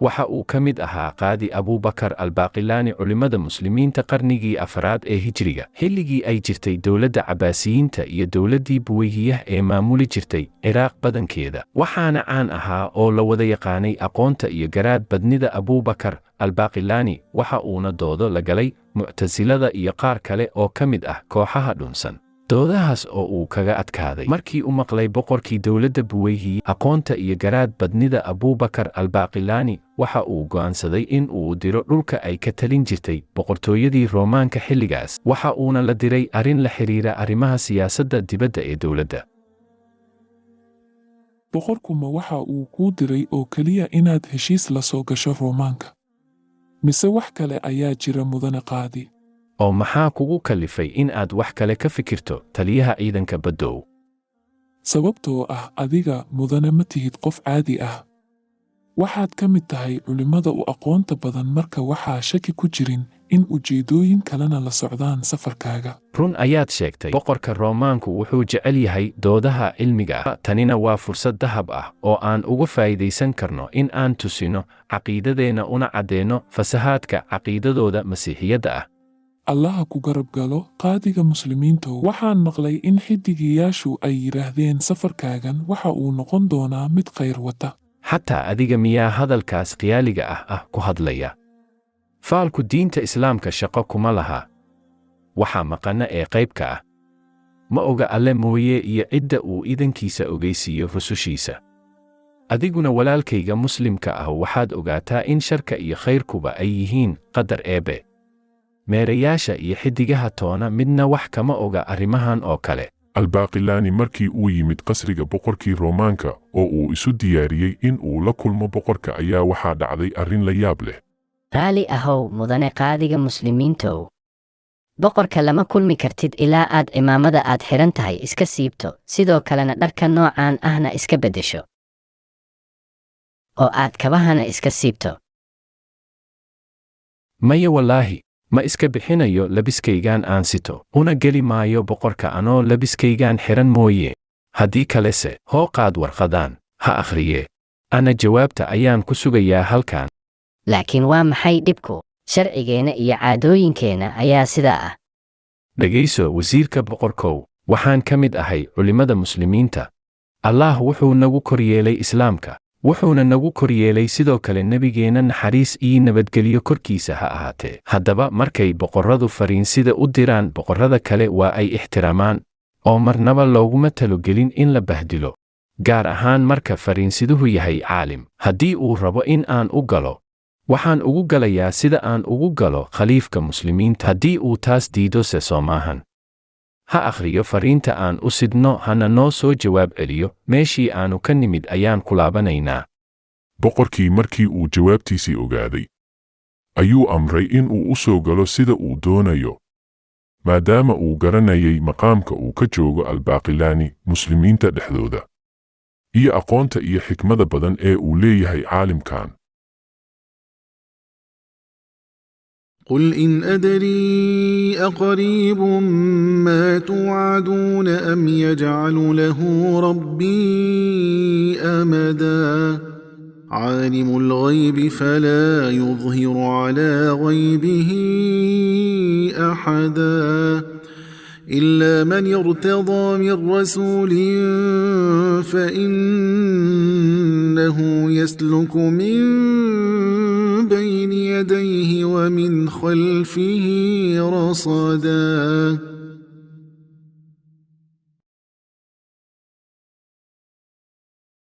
waxa uu ka mid ahaa qaadi Abuubakar al-Baaqilaani culimmada muslimiinta qarnigii afraad ee hijriga, xilligii ay jirtay dowladda Cabaasiyiinta iyo dowladdii Buwayhiyah ee maamuli jirtay Ciraaq badankeeda. Waxaana caan ahaa oo la wada yaqaanay aqoonta iyo garaad badnida Abuubakar al-Baaqilaani, waxa uuna doodo la galay Mu'tasilada iyo qaar kale oo ka mid ah kooxaha dhunsan. doodahaas oo uu kaga adkaaday markii uu maqlay boqorkii dowladda Buwayhiye aqoonta iyo garaad badnida Abuubakar al-Baaqilaani, waxa uu go'aansaday in uu diro dhulka ay ka talin jirtay boqortooyadii Roomaanka xilligaas. Waxa uuna la diray arrin la xiriira arrimaha siyaasadda dibadda ee dowladda. boqorkuma waxa uu kuu diray oo keliya inaad heshiis la soo gasho Roomaanka, mise wax kale ayaa jira mudane qaadi? oo maxaa kugu kallifay in aad wax kale ka fikirto taliyaha ciidanka baddow? sababtoo ah adiga mudane ma tihid qof caadi ah. waxaad ka mid tahay culimmada u aqoonta badan, marka waxaa shaki ku jirin in ujeeddooyin kalena la socdaan safarkaaga. run ayaad sheegtay. boqorka Roomaanku wuxuu jecel yahay doodaha cilmiga ah. Tanina waa fursad dahab ah oo aan uga faa'iidaysan karno in aan tusino caqiidadeenna una caddeeno fasahaadka caqiidadooda masiixiyadda ah. allaha ku garab galo qaadiga muslimiinta. waxaan maqlay in xiddigiyaashu ay yidhaahdeen safarkaagan waxa uu noqon doonaa mid khayr wata. xataa adiga miyaa hadalkaas khiyaaliga ah ku hadlaya? faalku diinta islaamka shaqo kuma laha. waxaa maqana ee qaybka ah ma oga alle mooye iyo cidda uu idankiisa ogeysiiyo rusushiisa. adiguna walaalkayga muslimka ah waxaad ogaataa in sharka iyo khayrkuba ay yihiin qadar eebbe. meerayaasha iyo xiddigaha toona midna wax kama oga arrimahan oo kale. albaaqilaani markii uu yimid qasriga boqorkii Roomaanka oo uu isu diyaariyey in uu la kulmo boqorka, ayaa waxaa dhacday arrin la yaab leh. raali ahow mudane qaadiga muslimiintow. boqorka lama kulmi kartid ilaa aad cimaamada aad xihan tahay iska siibto, sidoo kalena dharka noocaan ahna iska beddesho oo aad kabahana iska siibto. maya wallaahi, ma iska bixinayo labiskaygaan aan sito, una geli maayo boqorka anoo labiskaygaan xihan mooye. haddii kalese hoo qaad warqadaan ha akhriye. ana jawaabta ayaan ku sugayaa halkan. laakiin waa maxay dhibku? sharcigeenna iyo caadooyinkeenna ayaa sidaa ah. dhegayso wasiirka boqorkow, waxaan ka mid ahay culimmada muslimiinta. allaah wuxuu nagu koryeelay islaamka, wuxuuna nagu koryeelay sidoo kale nebigeenna naxariis iyo nabadgelyo korkiisa ha ahaatee. haddaba markay boqorradu fariinsida u diraan boqorrada kale waa ay ixtiraamaan, oo marnaba looguma talogelin in la bahdilo, gaar ahaan marka fariinsiduhu yahay caalim. haddii uu rabo in aan u galo, waxaan ugu galayaa sida aan ugu galo khaliifka muslimiinta. haddii uu taas diido se soo maahan. ha akhriyo fariinta aan u sidno, hana noo soo jawaab celiyo. meeshii aanu ka nimid ayaan ku laabanaynaa. boqorkii markii uu jawaabtiisii ogaaday, ayuu amray in uu u soo galo sida uu doonayo, maadaama uu garanayay maqaamka uu ka joogo albaaqilaani muslimiinta dhexdooda, iyo aqoonta iyo xikmada badan ee uu leeyahay caalimkan. قل إن أدري أقريب ما توعدون أم يجعل له ربي أمدا عالم الغيب فلا يظهر على غيبه أحدا إلا من ارتضى من رسول فإنه يسلك من بين يديه ومن خلفه رصدا